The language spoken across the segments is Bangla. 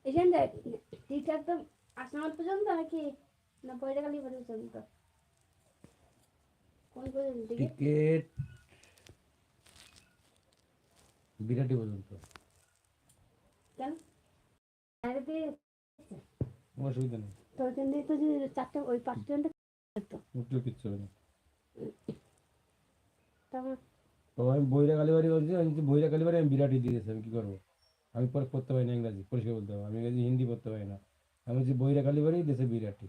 এখানটা ঠিক একদম আসনাবাদ পর্যন্ত নাকি না বৈরাগালি পর্যন্ত? কোন পর্যন্ত টিকিট বিরাটি পর্যন্ত। কেন আগে দিয়ে অসুবিধা নেই, তো ওখান দিয়ে তো যে চারটে ওই 5 ট্রেনটা তো উঠলেও কিচ্ছু হবে না। তারপর তো আমি বইরা কালীবাড়ি বলছি, আমি বইরা কালীবাড়ি আমি বিরাটি দিয়েছি, আমি কি করবো? আমি পরে পড়তে পারি না ইংরাজি, পরিষ্কার বলতে হবে, আমি ইংরাজি হিন্দি পড়তে পারি না। আমি বলছি বইরা কালীবাড়ি দেশে বিরাটি,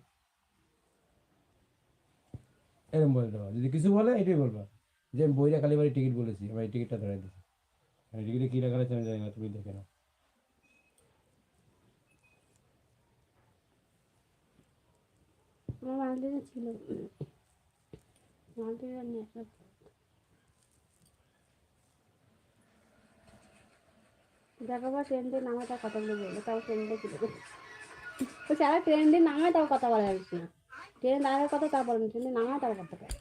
এরকম বলতে পারো। যদি কিছু বলে এটাই বলবা যে আমি বইরা কালীবাড়ি টিকিট বলেছি, আমি এই টিকিটটা ধরাই দিচ্ছি। আমি টিকিটে কী লেখা আছে আমি জানি না, তুমি দেখে নাও। আমার মালদিনে ছিল মালদিনে নিয়ে আসলাম। দেখো বা ট্রেনটা নামে তার কথা বলে বললো, তাও ট্রেনটা ছিল তো সারা ট্রেনটি নামে তাও কথা বলা যাচ্ছে না। ট্রেন দাঁড়ার কথা তা বলেন, ট্রেনে নামা তাও কথা বলে।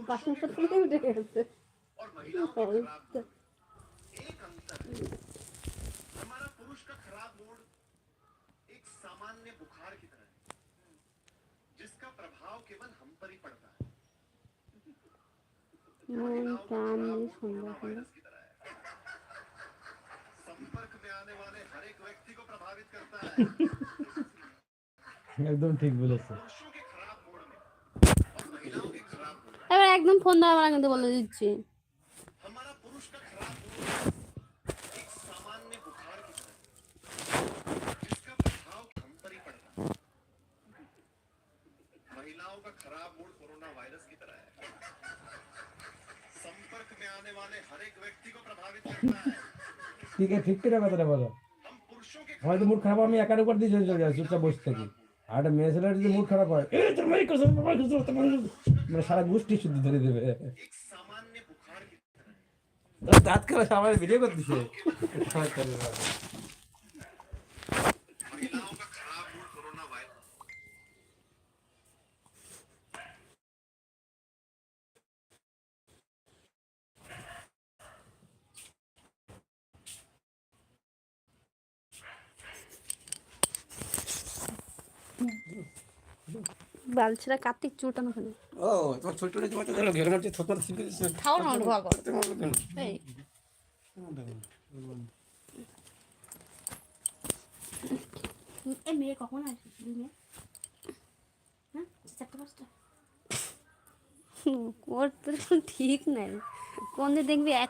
বাসন সত্যি উঠে গেছে। মন প্রাণ নিয়ে সন্ধ্যা হলো। একদম ঠিক বলেছো। এবার একদম ফোন দেওয়া মানে কিন্তু বলে দিচ্ছি। ঠিক আছে, ঠিক করে কথাটা বলো। হয়তো মুড খারাপ, আমি একার উপর দিয়ে চলে যাই, চুপচাপ বসে থাকি। আর একটা মেয়ে ছেলের যদি মুড খারাপ হয়, মানে সারা গোষ্ঠী শুদ্ধ ধরে দেবে। দাঁত খেলা সবাই ভিডিও করতেছে। বালছেরা কার্তিক চুলটানো কেন? ও তোমার ছোট ছোট তোমার তো ধরো ঘের মারছে, থতমত শিখে দিচ্ছে। খাও না ঢোকা কর। এই এই মেয়ে কখন আসবে? মেয়ে হ্যাঁ 4:05 ওর তো ঠিক নাই। কোন দিন দেখবি 1